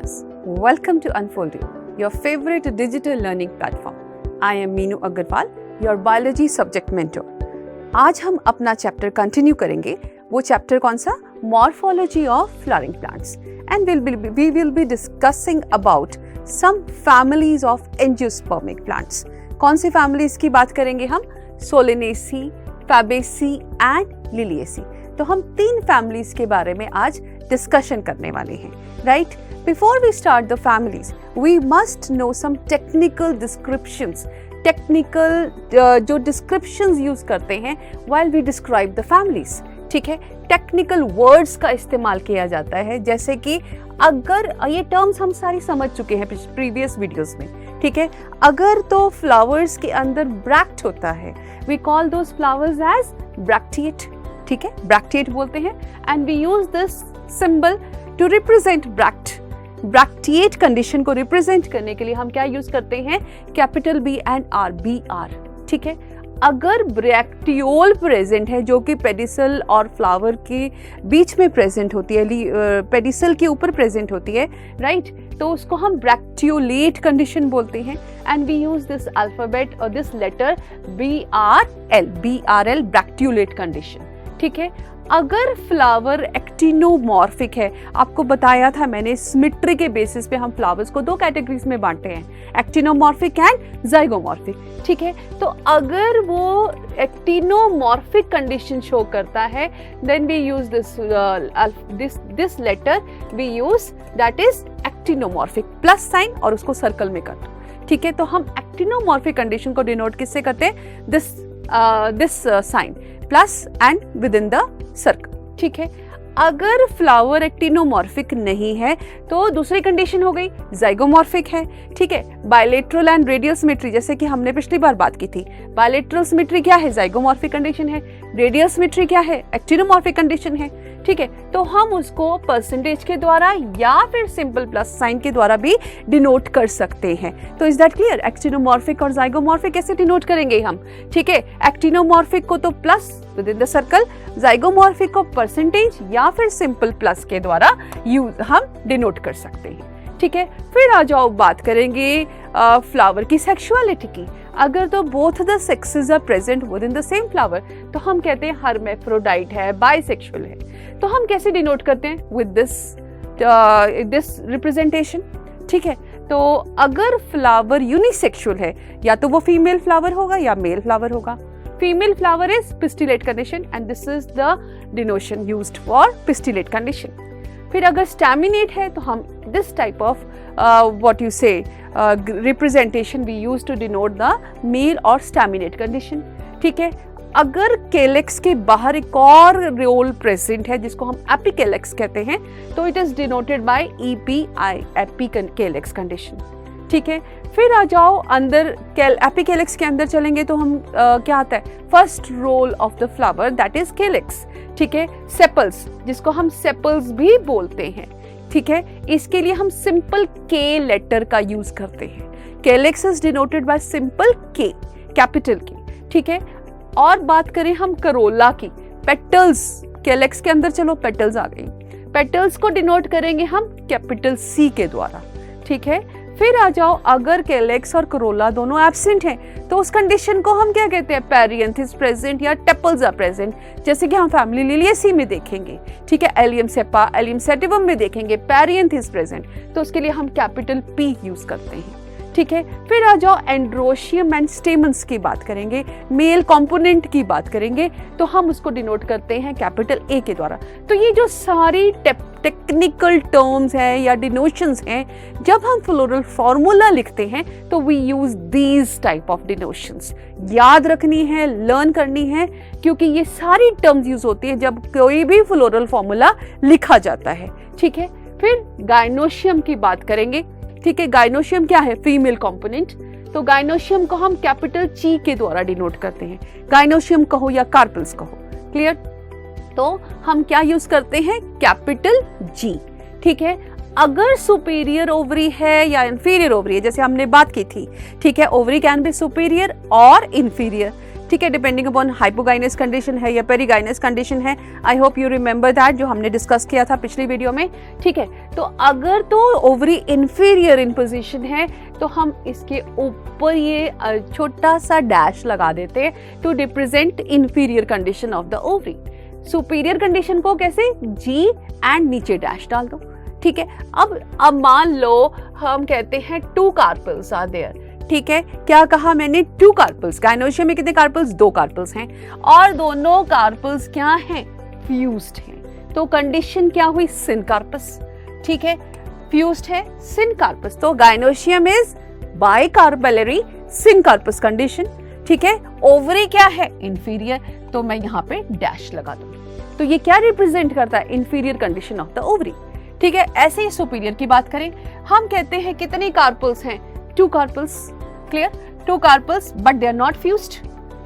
students, welcome to Unfold You, your favorite digital learning platform. I am Meenu Agarwal, your biology subject mentor. आज हम अपना chapter continue करेंगे. वो chapter कौन सा? Morphology of flowering plants. And we will be discussing about some families of angiospermic plants. कौन सी families की बात करेंगे हम? Solanaceae, Fabaceae and Liliaceae. तो हम 3 फैमिलीज के बारे में आज डिस्कशन करने वाले हैं, right? Before we start the families, we must know some technical descriptions. Technical जो डिस्क्रिप्शंस यूज करते हैं while we describe the families. ठीक है, टेक्निकल वर्ड्स का इस्तेमाल किया जाता है, जैसे कि अगर ये टर्म्स हम सारी समझ चुके हैं प्रीवियस वीडियोस में. ठीक है, अगर तो फ्लावर्स के अंदर ब्रैक्ट होता है, we call those flowers as bracteate. ठीक है, ब्रैक्टिएट बोलते हैं. And we use this symbol to represent bracteate condition को रिप्रेजेंट करने के लिए हम क्या यूज करते हैं? Capital B and R, B R. ठीक है, अगर ब्रैक्टियोल प्रेजेंट है, जो कि पेडिसल और फ्लावर के बीच में प्रेजेंट होती है, पेडिसल के ऊपर प्रेजेंट होती है, राइट? तो उसको हम ब्रैक्टियोलेट कंडीशन बोलते हैं. And we use this alphabet और this letter BRL, bracteolate condition. ठीक है, अगर फ्लावर एक्टिनोमॉर्फिक है, आपको बताया था मैंने, सिमेट्री के बेसिस पे हम फ्लावर्स को 2 कैटेगरीज में बांटते हैं, एक्टिनोमॉर्फिक एंड जाइगोमॉर्फिक. ठीक है, तो अगर वो एक्टिनोमॉर्फिक कंडीशन शो करता है, then we use this letter, we use that is actinomorphic, plus sign और उसको सर्कल में कर दो. ठीक है, तो हम एक्टिनोमॉर्फिक कंडीशन को डिनोट किससे करते हैं? This sign plus and with in the circle. ठीक है, अगर फ्लावर एक्टिनोमॉर्फिक नहीं है तो दूसरी कंडीशन हो गई जाइगोमॉर्फिक है. ठीक है, बायलेटरल एंड रेडियल सिमेट्री, जैसे कि हमने पिछली बार बात की थी. बायलेटरल सिमेट्री क्या है? जाइगोमॉर्फिक कंडीशन है. रेडियल सिमेट्री क्या है? एक्टिनोमॉर्फिक कंडीशन है. ठीक है, तो हम उसको परसेंटेज के द्वारा या फिर सिंपल प्लस साइन के द्वारा भी डिनोट कर सकते हैं. तो इज दैट क्लियर? एक्टिनोमॉर्फिक और जाइगोमॉर्फिक कैसे डिनोट करेंगे हम? ठीक है, एक्टिनोमॉर्फिक को तो plus with in the circle, zygomorphic को परसेंटेज या फिर सिंपल प्लस के द्वारा हम डिनोट कर सकते हैं. ठीक है, फिर आ जाओ बात करेंगे फ्लावर की सेक्सुअलिटी की. अगर तो both the sexes are present with in the same flower, तो हम कहते हैं हर्मेफ्रोडाइट है, बाइसेक्सुअल है. तो हम कैसे डिनोट करते हैं? With this representation. ठीक है, तो अगर फ्लावर यूनिसेक्सुअल है, या तो वो फीमेल फ्लावर होगा या मेल फ्लावर होगा. Female flower is pistillate condition and this is the denotion used for pistillate condition. फिर अगर staminate है तो हम this type of what you say representation we use to denote the male or staminate condition. ठीक है, अगर calyx के बाहर एक और रोल प्रेजेंट है जिसको हम एपिकेलेक्स कहते हैं, तो it is denoted by EPI, epicalyx condition. ठीक है, फिर आ जाओ अंदर एपिकेलेक्स के अंदर चलेंगे तो हम क्या आता है? First whorl of the flower, that is calyx. ठीक है, सेपल्स, जिसको हम सेपल्स भी बोलते हैं. ठीक है, इसके लिए हम सिंपल के लेटर का यूज करते हैं. Calyx is denoted bye simple के, कैपिटल के. ठीक है, और बात करें हम करोला की, पेटल्स, केलेक्स के अंदर चलो पेटल्स आ गई, पेटल्स को डिनोट करेंगे हम कैपिटल C के द्वारा. ठीक है, फिर आ जाओ अगर केलेक्स और करोला दोनों एब्सेंट हैं, तो उस कंडीशन को हम क्या कहते हैं? पेरियंथिस प्रेजेंट या टेपल्स आर प्रेजेंट, जैसे कि हम फैमिली लिलिएसी में देखेंगे. ठीक है, एलियम सेपा, एलियम सेटिवम में देखेंगे पेरियंथिस प्रेजेंट, तो उसके लिए हम कैपिटल P यूज करते हैं. ठीक है, फिर आ जाओ एंड्रोशियम एंड स्टेमन्स की बात करेंगे, मेल कंपोनेंट की बात करेंगे, तो हम उसको डिनोट करते हैं कैपिटल A के द्वारा. तो ये जो सारी टेक्निकल टर्म्स हैं या डिनोशंस हैं, जब हम फ्लोरल फॉर्मूला लिखते हैं तो we use these type of denotations. याद रखनी है, लर्न करनी है, क्योंकि ये सारी टर्म्स यूज होती है जब कोई भी फ्लोरल फॉर्मूला लिखा जाता है. ठीक है, फिर गाइनोशियम की बात करेंगे. ठीक है, गाइनोशियम क्या है? Female component. तो गाइनोशियम को हम कैपिटल G के द्वारा डिनोट करते हैं. गाइनोशियम कहो या कार्पल्स कहो, क्लियर? तो हम क्या यूज करते हैं? Capital G. ठीक है, अगर सुपीरियर ओवरी है या इंफीरियर ओवरी है, जैसे हमने बात की थी. ठीक है, ओवरी कैन बी सुपीरियर और इंफीरियर. ठीक है, डिपेंडिंग अपॉन हाइपोगाइनस कंडीशन है या पेरीगाइनस कंडीशन है। आई होप यू रिमेंबर दैट, जो हमने डिस्कस किया था पिछली वीडियो में। ठीक है, तो अगर तो ओवरी इंफीरियर इन पोजीशन है तो हम इसके ऊपर ये छोटा सा डैश लगा देते हैं to represent inferior condition of the ovary. Superior condition को कैसे, जी एंड नीचे डैश डाल दो। ठीक है, अब मान लो हम कहते हैं 2 कार्पल्स आर देयर। ठीक है, क्या कहा मैंने, 2 कार्पल्स। गायनोशिया में कितने कार्पल्स, 2 कार्पल्स हैं और दोनों कार्पल्स क्या हैं, फ्यूज्ड हैं। तो कंडीशन क्या हुई, सिनकार्पस। ठीक है, फ्यूज्ड है, सिनकार्पस। तो गायनोशियम इज बाइकार्पेलरी सिनकार्पस कंडीशन। ठीक है, ओवरी क्या है, इंफीरियर, तो मैं यहाँ पे डैश लगा दूंगी। तो ये क्या रिप्रेजेंट करता है, inferior condition of the ovary. ठीक है, ऐसे ही सुपीरियर की बात करें, हम कहते हैं कितने कार्पल्स हैं, 2 carpels. Clear, 2 carpels but they are not fused.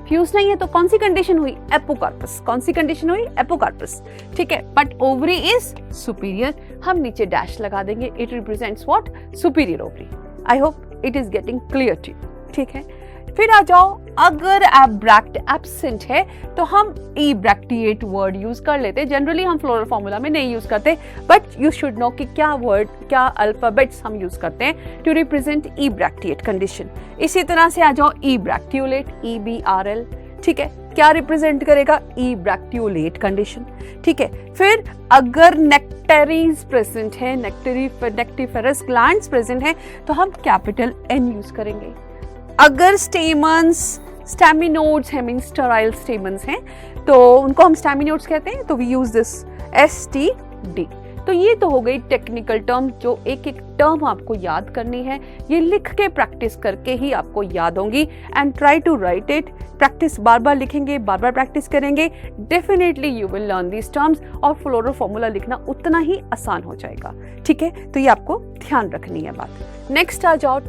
Fuse नहीं है तो कौन सी कंडीशन हुई, एपोकार्पस। कौन सी कंडीशन हुई, एपोकार्पस। ठीक है, बट ओवरी इज सुपीरियर, हम नीचे डैश लगा देंगे, it represents what, superior ovary. I hope it is getting clear to you. ठीक है, फिर आ जाओ, अगर एब्रैक्ट एब्सेंट है तो हम इब्रैक्टिएट वर्ड यूज कर लेते हैं। जनरली हम फ्लोरल फॉर्मूला में नहीं यूज करते, बट यू शुड नो कि क्या वर्ड, क्या अल्फाबेट्स हम यूज करते हैं टू रिप्रेजेंट इब्रैक्टिएट कंडीशन। इसी तरह से आ जाओ इब्रैक्टियोलेट, EBRL। ठीक है, क्या रिप्रेजेंट करेगा, इब्रैक्टियोलेट कंडीशन। ठीक है, फिर अगर नेक्टरीज प्रेजेंट है, नेक्टिफेरस ग्लैंड्स प्रेजेंट है तो हम कैपिटल N यूज करेंगे। अगर स्टेमन्स, स्टैमिनोड्स है, मींस स्टेराइल स्टेमन्स हैं, तो उनको हम स्टैमिनोड्स कहते हैं, तो वी यूज दिस STD। तो ये तो हो गई टेक्निकल टर्म, जो एक एक टर्म आपको याद करनी है, ये लिख के प्रैक्टिस करके ही आपको याद होंगी। And try to write it, practice बार बार लिखेंगे, बार बार प्रैक्टिस करेंगे, definitely you will learn these terms और फ्लोरल फॉर्मूला लिखना उतना ही आसान हो जाएगा। ठीक है, तो ये आपको ध्यान रखनी है बात। नेक्स्ट आ जाओ,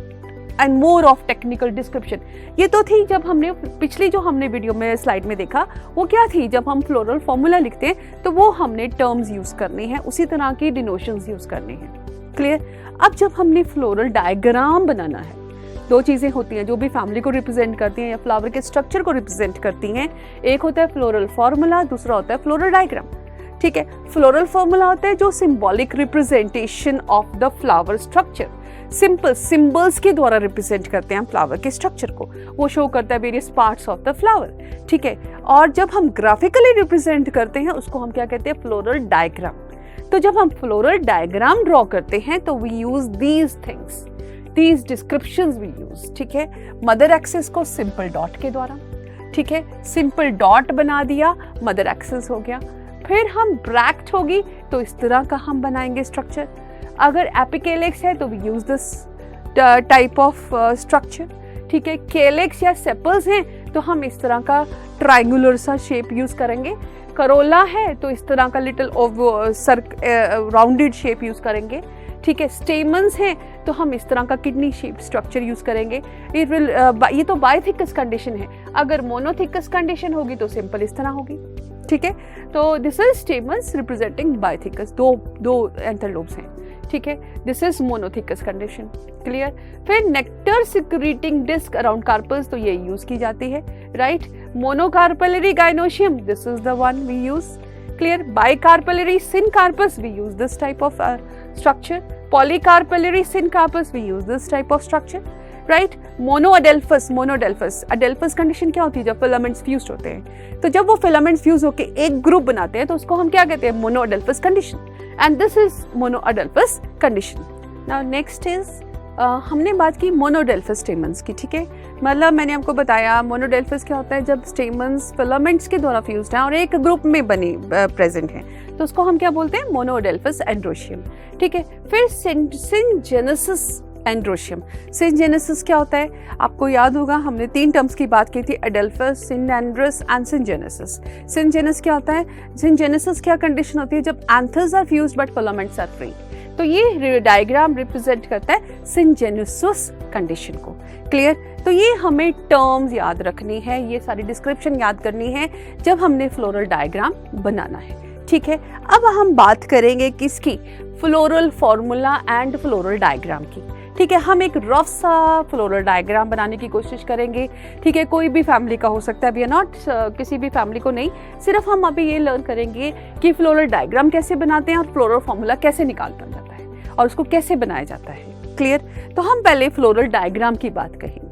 and more of technical description. ये तो थी जब हमने पिछली जो हमने वीडियो में स्लाइड में देखा, वो क्या थी, जब हम फ्लोरल फॉर्मूला लिखते हैं तो वो हमने टर्म्स यूज करनी है, उसी तरह की डिनोशंस यूज करनी है। क्लियर, अब जब हमने फ्लोरल डायग्राम बनाना है, 2 चीजें होती हैं जो भी फैमिली को रिप्रेजेंट करती हैं या फ्लावर के स्ट्रक्चर को रिप्रेजेंट करती हैं। एक होता है फ्लोरल फॉर्मूला, दूसरा होता है फ्लोरल डायग्राम। ठीक है, फ्लोरल फॉर्मूला होता है जो symbolic representation of the flower structure, simple symbols के द्वारा रिप्रेजेंट करते हैं हम फ्लावर के स्ट्रक्चर को, वो शो करता है various parts of the flower. ठीक है, और जब हम ग्राफिकली रिप्रेजेंट करते हैं उसको हम क्या कहते हैं, फ्लोरल डायग्राम। तो जब हम फ्लोरल डायग्राम ड्रॉ करते हैं तो we use these things, these descriptions we use. ठीक है, मदर एक्सिस को सिंपल डॉट के द्वारा, ठीक है, सिंपल डॉट बना दिया, मदर एक्सिस हो गया। फिर हम ब्रैक्ट होगी तो इस तरह का हम बनाएंगे स्ट्रक्चर। अगर एपिकेलिक्स है तो we use this type of structure. ठीक है, केलिक्स या सेपल्स हैं तो हम इस तरह का ट्रायंगुलर सा शेप यूज करेंगे। करोला है तो इस तरह का लिटिल राउंडेड शेप यूज करेंगे। ठीक है, स्टेमन्स हैं तो हम इस तरह का किडनी शेप स्ट्रक्चर यूज करेंगे। ये तो बायथिकस कंडीशन है, अगर मोनोथिकस कंडीशन होगी तो सिंपल इस तरह होगी। ठीक है, तो this is stamens representing bithecous, दो एंथरलोब्स हैं। ठीक है, this is monothecous condition. Clear, फिर nectar secreting disc around carpels, तो ये यूज की जाती है। Right, monocarpellary gynoecium, this is the one we use. Clear, bicarpellary syncarpous, we use this type of structure. Polycarpellary syncarpous, we use this type of structure. Right, monadelphous, adelphous condition क्या होती है, जब filaments fused होते हैं, तो जब वो filaments fuse होकर एक ग्रुप बनाते हैं तो उसको हम क्या कहते हैं, मोनोडेल्फस condition, and this is मोनोडेल्फस condition. Now next is हमने बात की मोनोडेल्फस स्टेमन्स की। ठीक है, मतलब मैंने आपको बताया मोनोडेल्फस क्या होता है, जब स्टेमन्स फिलामेंट्स के द्वारा फ्यूज्ड हैं और एक ग्रुप में बने प्रेजेंट हैं तो उसको हम क्या बोलते हैं, मोनोडेल्फस एंड्रोशियम। ठीक है, फिर सिनजेनेसिस एंड्रोशियम। सिनजेनेसिस क्या होता है, आपको याद होगा हमने 3 टर्म्स की बात की थी, एडेल्फस, सिनडेंड्रस एंड सिनजेनेसिस। सिनजेनेसिस क्या होता है, सिनजेनेसिस क्या कंडीशन होती है, जब anthers are fused but filaments are free. तो ये डायग्राम रिप्रेजेंट करता है सिनजेनेसिस कंडीशन को। क्लियर, तो ये हमें टर्म्स याद रखनी है, ये सारी डिस्क्रिप्शन याद करनी है जब हमने फ्लोरल डायग्राम बनाना है। ठीक है, अब हम बात करेंगे किसकी, floral formula and floral diagram की। ठीक है, हम एक रफ सा फ्लोरल डायग्राम बनाने की कोशिश करेंगे। ठीक है, कोई भी फैमिली का हो सकता है, वी आर नॉट किसी भी फैमिली को नहीं, सिर्फ हम अभी ये लर्न करेंगे कि फ्लोरल डायग्राम कैसे बनाते हैं और फ्लोरल फॉर्मूला कैसे निकालता जाता है और उसको कैसे बनाया जाता है। क्लियर? तो हम पहले फ्लोरल डायग्राम की बात कहेंगे।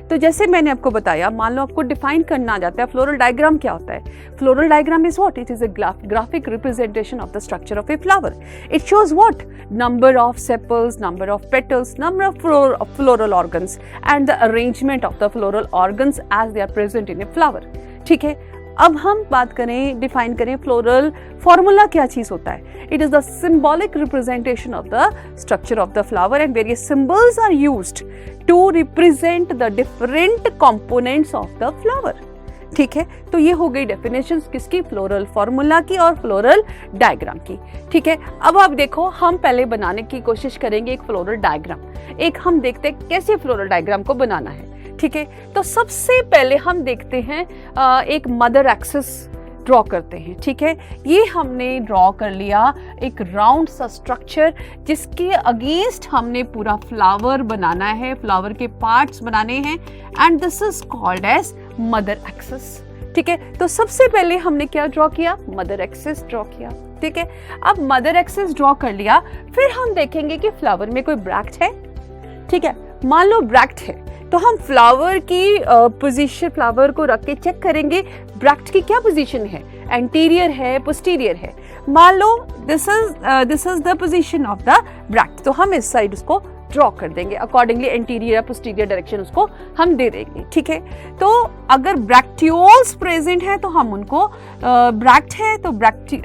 तो जैसे मैंने आपको बताया, मान लो आपको डिफाइन करना आ जाता है फ्लोरल डायग्राम क्या होता है। Floral diagram is what? It is a graphic representation of the structure of a flower. It shows what? Number of sepals, number of petals, number of floral organs and the arrangement of the floral organs as they are present in a flower. ठीक है, अब हम बात करें, define करें floral formula क्या चीज होता है। It is the symbolic representation of the structure of the flower and various symbols are used to represent the different components of the flower. ठीक है, तो ये हो गई डेफिनेशंस किसकी? फ्लोरल फॉर्मूला की और फ्लोरल डायग्राम की। ठीक है, अब आप देखो, हम पहले बनाने की कोशिश करेंगे एक फ्लोरल डायग्राम। एक हम देखते हैं कैसे फ्लोरल डायग्राम को बनाना है। ठीक है, तो सबसे पहले हम देखते हैं एक मदर एक्सिस ड्रॉ करते हैं। ठीक है, ये हमने ड्रॉ कर लिया एक राउंड सा स्ट्रक्चर जिसके अगेंस्ट हमने पूरा फ्लावर बनाना है, फ्लावर के पार्ट्स बनाने हैं and this is called as mother axis. ठीक है, तो सबसे पहले हमने क्या ड्रॉ किया? मदर एक्सिस ड्रॉ किया। ठीक है, अब मदर एक्सिस ड्रॉ कर लिया, फिर हम देखेंगे कि फ्लावर में कोई ब्रैक्ट है। ठीक है, मान लो ब्रैक्ट है तो हम फ्लावर की पोजीशन, फ्लावर को रख के चेक करेंगे ब्रैक्ट की क्या पोजीशन है, एंटीरियर है, पोस्टीरियर है। मान लो this is the position of the bract, तो हम इस साइड उसको ड्रॉ कर देंगे, अकॉर्डिंगली एंटीरियर या पोस्टीरियर डायरेक्शन उसको हम दे देंगे। ठीक है, तो अगर ब्रैक्टियोल्स प्रेजेंट है तो हम उनको ब्रैक्ट है तो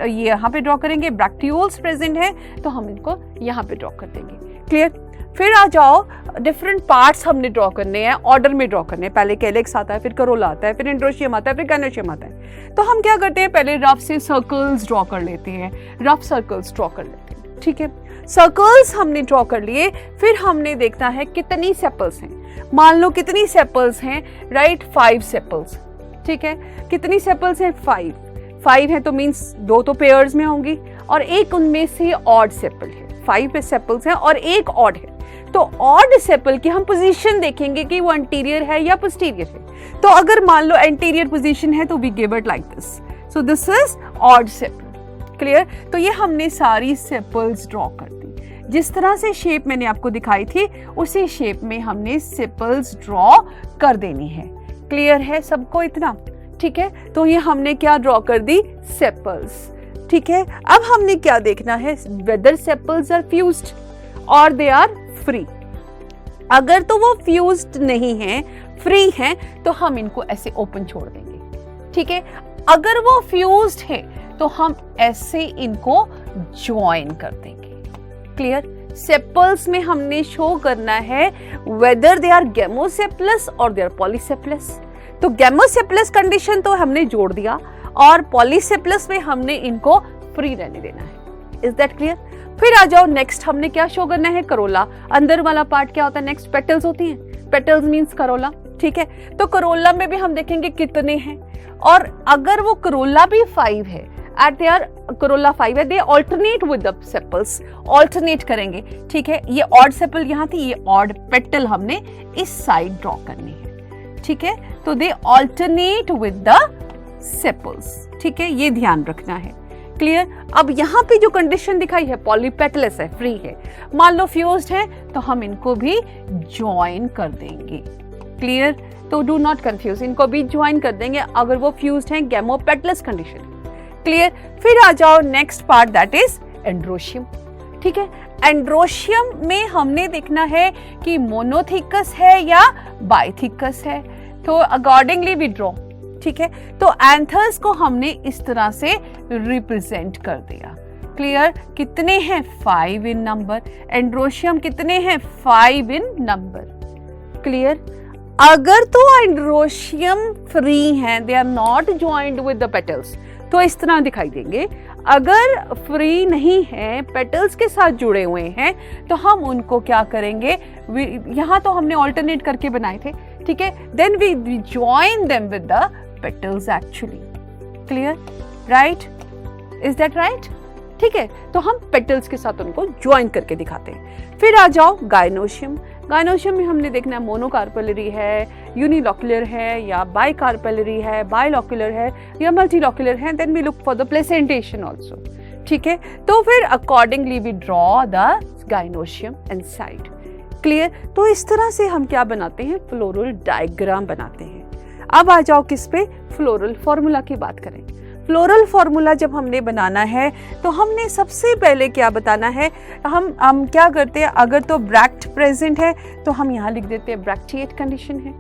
ये यहाँ पे ड्रॉ करेंगे, ब्रैक्टियोल्स प्रेजेंट है तो हम इनको यहाँ पे ड्रॉ कर देंगे। क्लियर? फिर आ जाओ, डिफरेंट पार्ट्स हमने ड्रॉ करने हैं, ऑर्डर में ड्रॉ करने हैं। पहले कैलेक्स आता है, फिर करोला आता है, फिर एंड्रोशियम आता है, फिर गैनोशियम आता है। तो हम क्या करते हैं, पहले रफ से सर्कल्स ड्रॉ कर लेते हैं, रफ सर्कल्स ड्रॉ कर लेते हैं। ठीक है, सर्कल्स हमने ड्रॉ कर लिए, फिर हमने देखना है कितनी सेपल्स हैं। मान लो कितनी सेपल्स हैं? Right, 5 sepals. ठीक है, कितनी सेपल्स हैं? 5 है तो मीन्स 2 तो पेयर्स में होंगी और एक उनमें से ऑड सेपल है। 5 सेपल्स हैं और एक ऑड है, तो ऑड सेपल की हम पोजीशन देखेंगे कि वो एंटीरियर है या पोस्टीरियर है। तो अगर मान लो एंटीरियर पोजीशन है तो we give it like this, so this is odd sepal. Clear? तो ये हमने सारी सेपल्स ड्रॉ कर दी, जिस तरह से शेप मैंने आपको दिखाई थी उसी शेप में हमने सेपल्स ड्रॉ कर देनी है। क्लियर है सबको इतना? ठीक है, तो ये हमने क्या ड्रॉ कर दी? सेपल्स। ठीक है, अब हमने क्या देखना है? वेदर सेपल्स आर फ्यूज्ड और दे आर फ्री। अगर तो वो फ्यूज्ड नहीं है, फ्री है, तो हम इनको ऐसे ओपन छोड़ देंगे। ठीक है, अगर वो फ्यूज्ड है तो हम ऐसे इनको ज्वाइन कर देंगे। क्लियर? सेपल्स में हमने शो करना है वेदर दे आर गेमोसेपलस और दे आर पॉलीसेपलस। तो गेमोसेपलस कंडीशन तो हमने जोड़ दिया और पॉलीसेपलस में हमने इनको फ्री रहने देना है। Is that clear? फिर आ जाओ, नेक्स्ट हमने क्या शो करना है? करोला। अंदर वाला पार्ट क्या होता है? नेक्स्ट पेटल्स होती हैं, पेटल्स मींस करोला। ठीक है, तो करोला में भी हम देखेंगे कितने हैं, और अगर वो करोला भी 5 है, एट देयर करोला 5 है, they alternate with the sepals, alternate करेंगे। ठीक है, ये ऑड सेपल यहाँ थी, ये ऑड पेटल हमने इस साइड ड्रॉ करनी है। ठीक है, तो दे ऑल्टरनेट विद द सेपल्स। ठीक है, ये ध्यान रखना है। क्लियर? अब यहाँ पे जो कंडीशन दिखाई है पॉलीपेटलस है, फ्री है। मान लो फ्यूज्ड है तो हम इनको भी ज्वाइन कर देंगे। क्लियर? तो डू नॉट कंफ्यूज, इनको भी ज्वाइन कर देंगे अगर वो फ्यूज्ड हैं, गेमोपेटलस कंडीशन। क्लियर? फिर आ जाओ next part, that is androecium. ठीक है, एंड्रोशियम में हमने देखना है कि मोनोथिकस है या बाइथिकस है, तो अकॉर्डिंगली वी ड्रॉ। ठीक है, तो एंथर्स को हमने इस तरह से रिप्रेजेंट कर दिया। क्लियर? कितने हैं? 5 इन नंबर। एंड्रोशियम कितने हैं? 5 इन नंबर। क्लियर? अगर तो एंड्रोशियम फ्री हैं, they are not joined with the petals, तो इस तरह दिखाई देंगे। अगर फ्री नहीं है, पेटल्स के साथ जुड़े हुए हैं, तो हम उनको क्या करेंगे? यहाँ तो हमने ऑल्टरनेट करके बनाए थे। ठीक है, then we join them with the petals actually. Clear? Right? Is that right? ठीक है, तो हम पेटल्स के साथ उनको ज्वाइन करके दिखाते हैं। फिर आ जाओ गायनोशियम। गायनोशियम में हमने देखना है मोनोकार्पेलरी है, यूनिलोक्युलर है या बाइकार्पेलरी है, बाइलोक्युलर है या मल्टीलोक्युलर है। Then we look for the placentation also. ठीक है, तो फिर accordingly we draw the gynoecium inside. Clear? तो इस तरह से हम क्या बनाते हैं, फ्लोरल डायग्राम बनाते हैं। अब आ जाओ किस पे, फ्लोरल फॉर्मूला की बात करें। फ्लोरल फॉर्मूला जब हमने बनाना है तो हमने सबसे पहले क्या बताना है, हम क्या करते हैं, अगर तो ब्रैक्ट प्रेजेंट है तो हम यहाँ लिख देते हैं ब्रैक्टिएट कंडीशन है।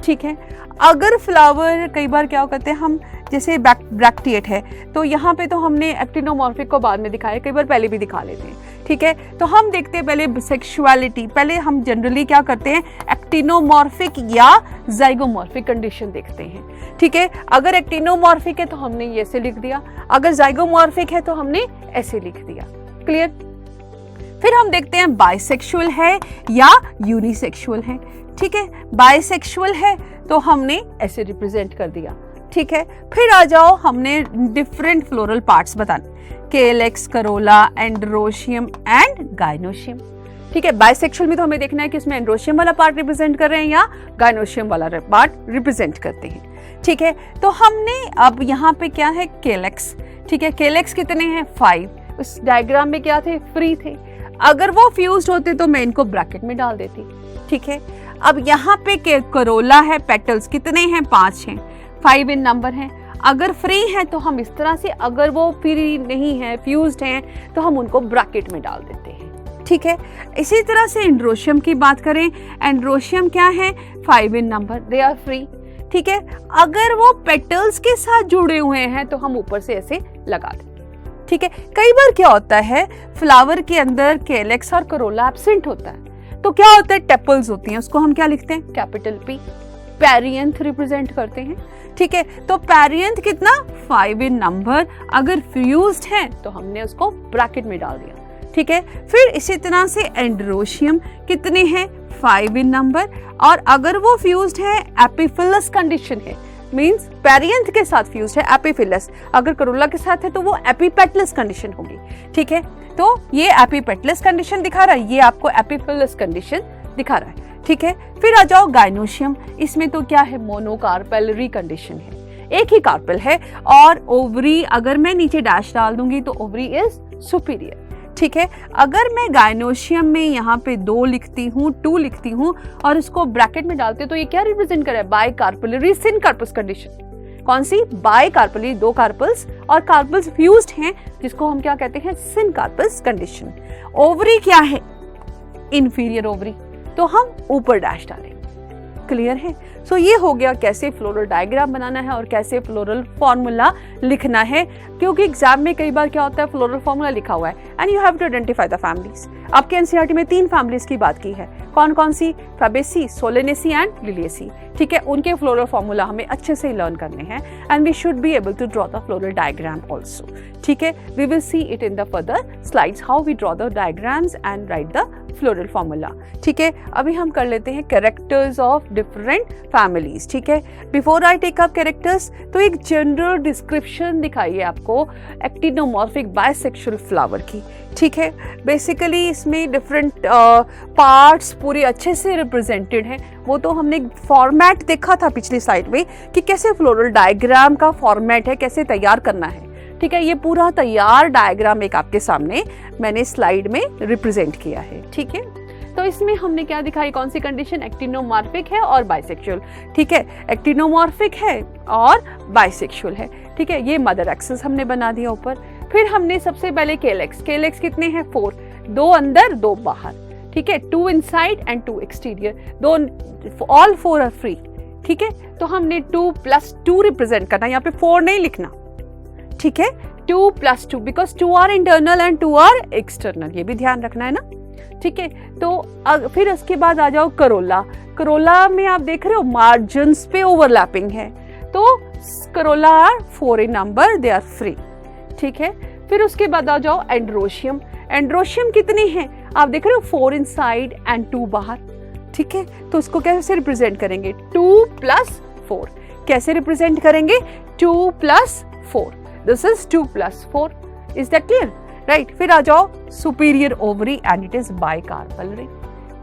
ठीक है, अगर फ्लावर कई बार क्या करते हैं हम, जैसे ब्रैक्टिएट है तो यहाँ पे तो हमने एक्टिनोमॉर्फिक को बाद में दिखाया, कई बार पहले भी दिखा लेते हैं। ठीक है, तो हम देखते हैं पहले सेक्सुअलिटी, पहले हम जनरली क्या करते हैं, एक्टिनोमॉर्फिक या जाइगोमॉर्फिक कंडीशन देखते हैं। ठीक है, अगर एक्टिनोमॉर्फिक है तो हमने ये ऐसे लिख दिया, अगर जाइगोमॉर्फिक है तो हमने ऐसे लिख दिया। क्लियर? फिर हम देखते हैं बाइसेक्सुअल है या यूनिसेक्सुअल है। ठीक है, बाइसेक्सुअल है तो हमने ऐसे रिप्रेजेंट कर दिया। ठीक है, फिर आ जाओ, हमने डिफरेंट फ्लोरल पार्ट्स बताने, calyx, Corolla, androecium and gynoecium. ठीक है, बाइसेक्सुअल में तो हमें देखना है कि इसमें एंड्रोशियम वाला पार्ट रिप्रेजेंट कर रहे हैं या गायनोशियम वाला पार्ट रिप्रेजेंट करते हैं। ठीक है, तो हमने अब यहाँ पे क्या है, केलेक्स। ठीक है, केलेक्स कितने हैं, 5। उस डायग्राम में क्या थे, फ्री थे। अगर वो फ्यूज्ड होते तो मैं इनको ब्रैकेट में डाल देती। ठीक है, अब यहाँ पे करोला है, पेटल्स कितने हैं, 5 हैं, 5 इन नंबर हैं। अगर फ्री है तो हम इस तरह से, अगर वो फ्री नहीं है, फ्यूज्ड हैं, तो हम उनको ब्रैकेट में डाल देते हैं। ठीक है, इसी तरह से एंड्रोशियम की बात करें, एंड्रोशियम क्या है, 5 in number, they are free. ठीक है, अगर वो पेटल्स के साथ जुड़े हुए हैं तो हम ऊपर से ऐसे लगा दें। ठीक है, कई बार क्या होता है, फ्लावर के अंदर केलेक्स और करोला एब्सेंट होता है तो क्या होता है, टेपल्स होती हैं, उसको हम क्या लिखते हैं, कैपिटल P, पेरियंथ रिप्रेजेंट करते हैं। ठीक है, तो पेरियंथ कितना, 5 इन नंबर, अगर फ्यूज्ड है तो हमने उसको ब्रैकेट में डाल दिया। ठीक है, फिर इसी तरह से एंड्रोशियम कितने हैं, 5 इन नंबर, और अगर वो फ्यूज्ड है, एपिफिलस कंडीशन है, मींस पेरियंथ के साथ फ्यूज्ड है, एपिफिलस, अगर करोला के साथ है तो वो एपिपेटलस कंडीशन होगी। ठीक है, तो ये एपिपेटलस कंडीशन दिखा रहा है, ये आपको एपिफिलस कंडीशन दिखा रहा है। ठीक है, फिर आ जाओ गायनोशियम। इसमें तो क्या है, मोनोकार्पेलरी कंडीशन है, एक ही कार्पेल है, और ओवरी अगर मैं नीचे डैश डाल दूंगी तो ओवरी इज सुपीरियर। ठीक है, अगर मैं गायनोशियम में यहाँ पे 2 लिखती हूँ, 2 लिखती हूँ और इसको ब्रैकेट में डालते तो ये क्या रिप्रेजेंट कर रहा है, बाइकार्पेलरी सिनकार्पस कंडीशन। कौन सी, बाइकार्पेलरी, 2 कार्पल्स और कार्पल्स फ्यूज्ड हैं, जिसको हम क्या कहते हैं, सिनकार्पस कंडीशन। ओवरी क्या है, इंफीरियर ओवरी, तो हम ऊपर डैश डालेंगे। क्लियर है? सो ये हो गया कैसे फ्लोरल डायग्राम बनाना है और कैसे फ्लोरल फॉर्मूला लिखना है, क्योंकि एग्जाम में कई बार क्या होता है, फ्लोरल फॉर्मूला लिखा हुआ है and you have to identify the families. आपके एनसीईआरटी में 3 फैमिलीज की बात की है, कौन कौन सी, फैबेसी, सोलेनेसी एंड लिलिएसी। ठीक है, उनके फ्लोरल फॉर्मूला हमें अच्छे से लर्न करने हैं and we should be able to draw the floral diagram also. ठीक है, we will see it in the further slides how we draw the diagrams and write the floral formula. ठीक है, अभी हम कर लेते हैं कैरेक्टर्स ऑफ डिफरेंट फैमिलीज। ठीक है, before I take up characters, तो एक जनरल डिस्क्रिप्शन दिखाइए आपको एक्टिनोमॉर्फिक बाइसेक्सुअल फ्लावर की। ठीक है, बेसिकली इसमें डिफरेंट पार्ट्स पूरे अच्छे से रिप्रेजेंटेड हैं। वो तो हमने फॉर्मेट देखा था पिछली स्लाइड में कि कैसे फ्लोरल डायग्राम का फॉर्मेट है, कैसे तैयार करना है। ठीक है, ये पूरा तैयार डायग्राम एक आपके सामने मैंने स्लाइड में रिप्रेजेंट किया है। ठीक है, तो इसमें हमने क्या दिखाई, कौन सी कंडीशन, एक्टिनोमॉर्फिक है और बाइसेक्सुअल। ठीक है, एक्टिनोमॉर्फिक है और बाइसेक्सुअल है। ठीक है, ये मदर एक्सिस हमने बना दिया ऊपर। फिर हमने सबसे पहले केलेक्स, केलेक्स कितने हैं, 4, 2 अंदर 2 बाहर। ठीक है, 2 inside and 2 exterior, all 4 are free. ठीक है, तो हमने 2 + 2 रिप्रेजेंट करना, यहाँ पे 4 नहीं लिखना। ठीक है, 2 + 2 because 2 are internal and 2 are external, ये भी ध्यान रखना है ना। ठीक है, तो फिर उसके बाद आ जाओ करोला। करोला में आप देख रहे हो मार्जिन्स पे ओवरलैपिंग है, तो corolla are 4 in number, they are free. ठीक है, फिर उसके बाद आ जाओ एंड्रोशियम। एंड्रोशियम कितने हैं आप देख रहे हो, 4 इनसाइड एंड 2 बाहर। ठीक है, तो उसको कैसे रिप्रेजेंट करेंगे, 2 + 4। कैसे रिप्रेजेंट करेंगे, 2 + 4, this is 2 + 4। Is that clear? Right. फिर आ जाओ superior ovary and it is bicarpellary.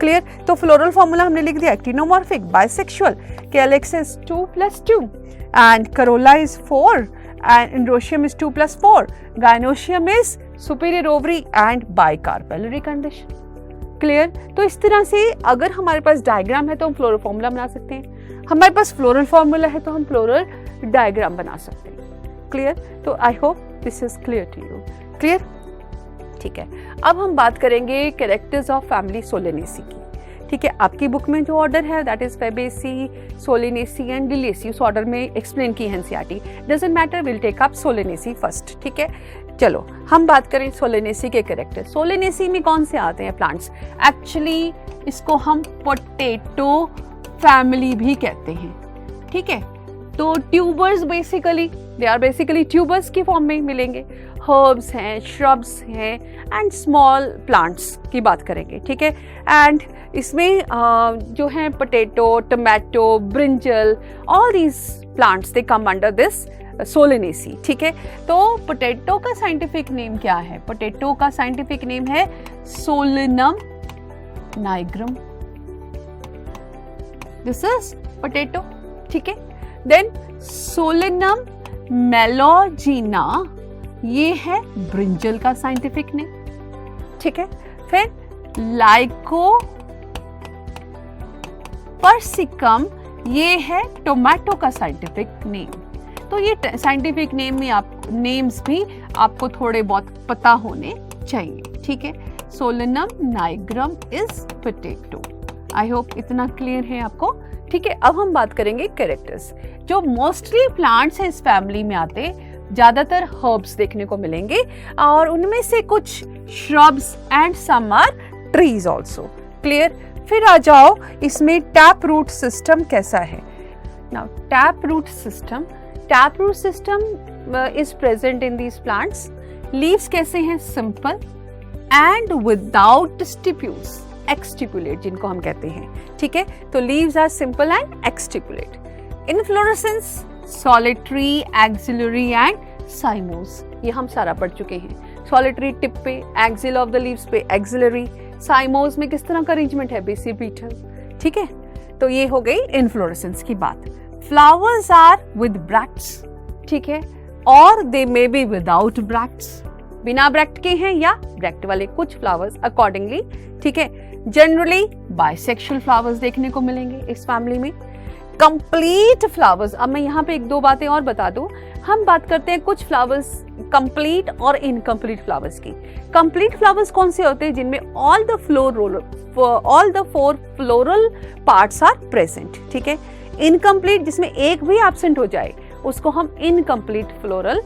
Clear. तो फ्लोरल फॉर्मूला हमने लिख दिया, actinomorphic, bisexual, calyx is 2+2 and corolla is 4 and androecium is 2+4, gynoecium is superior ovary and bicarpellary condition. Clear. तो इस तरह से अगर हमारे पास डायग्राम है तो हम फ्लोरल फॉर्मूला बना सकते हैं, हमारे पास फ्लोरल फॉर्मूला है तो हम फ्लोरल डायग्राम बना सकते हैं। क्लियर। तो I hope this is clear to you. Clear. ठीक है, अब हम बात करेंगे कैरेक्टर्स ऑफ फैमिली सोलेनेसी की। ठीक है, आपकी बुक में जो ऑर्डर है that is Fabaceae, Solanaceae and Liliaceae, उस ऑर्डर में एक्सप्लेन की है NCERT. Doesn't matter, will take up Solanaceae first. ठीक है, चलो हम बात करें सोलेनेसी के कैरेक्टर। सोलेनेसी में कौन से आते हैं प्लांट्स? एक्चुअली इसको हम पोटैटो फैमिली भी कहते हैं। ठीक है, तो tubers basically, they are basically tubers की फॉर्म में मिलेंगे। हर्ब्स हैं, श्रब्स हैं एंड स्मॉल प्लांट्स की बात करेंगे। ठीक है, एंड इसमें जो है potato, tomato, brinjal, all these plants they come under this Solanaceae. ठीक है, तो पोटैटो का साइंटिफिक नेम क्या है? पोटैटो का साइंटिफिक नेम है Solanum nigrum. This is potato. ठीक है, देन सोलेनम मेलोजीना, ये है ब्रिंजल का साइंटिफिक नेम। ठीक है, फिर लाइको पर्सिकम, ये है टोमेटो का साइंटिफिक नेम। तो ये साइंटिफिक नेम में नेम्स भी आपको थोड़े बहुत पता होने चाहिए। ठीक है, Solanum nigrum is potato. I hope इतना क्लियर है आपको। ठीक है, अब हम बात करेंगे कैरेक्टर्स। जो मोस्टली प्लांट्स हैं इस फैमिली में आते, ज्यादातर हर्ब्स देखने को मिलेंगे और उनमें से कुछ shrubs and some are trees also. Clear. फिर आ जाओ इसमें टैप रूट सिस्टम कैसा है। Now tap root system is present in these plants. Leaves कैसे हैं? Simple and without stipules, exstipulate जिनको हम कहते हैं। ठीक है, तो leaves are simple and exstipulate. Inflorescence solitary, axillary and cymose, ये हम सारा पढ़ चुके हैं। solitary टिप पे, axil of the leaves पे, axillary, cymose में किस तरह का अरेंजमेंट है? बेसिपेटल। ठीक है, तो ये हो गई इनफ्लोरेसेंस की बात। Flowers are with bracts. ठीक है, और they may be without bracts, बिना ब्रैक्ट के हैं या ब्रैक्ट वाले कुछ फ्लावर्स अकॉर्डिंगली। ठीक है, जनरली बाइसेक्सुअल फ्लावर्स देखने को मिलेंगे इस फैमिली में। कंप्लीट फ्लावर्स, अब मैं यहाँ पे एक दो बातें और बता दूं। हम बात करते हैं कुछ फ्लावर्स कंप्लीट और इनकम्प्लीट फ्लावर्स की। कंप्लीट फ्लावर्स कौन से होते हैं? जिनमें all the four floral parts are present. ठीक है, इनकम्प्लीट जिसमें एक भी एब्सेंट हो जाए उसको हम इनकम्प्लीट फ्लोरल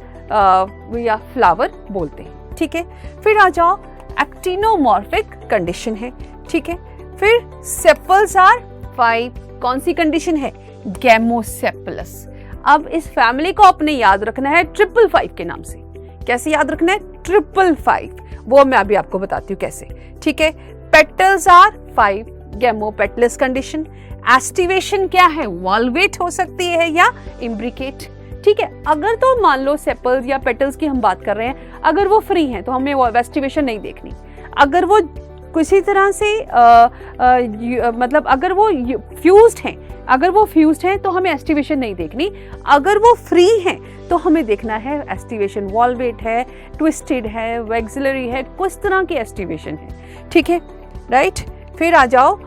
या फ्लावर बोलते हैं। ठीक है, फिर आ जाओ एक्टिनोमॉर्फिक कंडीशन है। ठीक है, फिर सेपल्स आर 5, कौन सी कंडीशन है? गैमोसेपलस। अब इस फैमिली को अपने याद रखना है 555 के नाम से। कैसे याद रखना है? 555, वो मैं अभी आपको बताती हूँ कैसे। ठीक है, petals are 5, gamopetalous condition. Aestivation क्या है? वॉल्वेट हो सकती है या इम्ब्रिकेट। ठीक है, अगर तो मान लो सेपल्स या पेटल्स की हम बात कर रहे हैं, अगर वो फ्री हैं तो हमें वो एस्टिवेशन नहीं देखनी। अगर वो किसी तरह से मतलब अगर वो फ्यूज्ड हैं तो हमें एस्टिवेशन नहीं देखनी। अगर वो फ्री हैं तो हमें देखना है एस्टिवेशन वॉल्वेट है, ट्विस्टेड है, वैक्सिलरी है, किस तरह की एस्टिवेशन है। ठीक है, राइट। फिर आ जाओ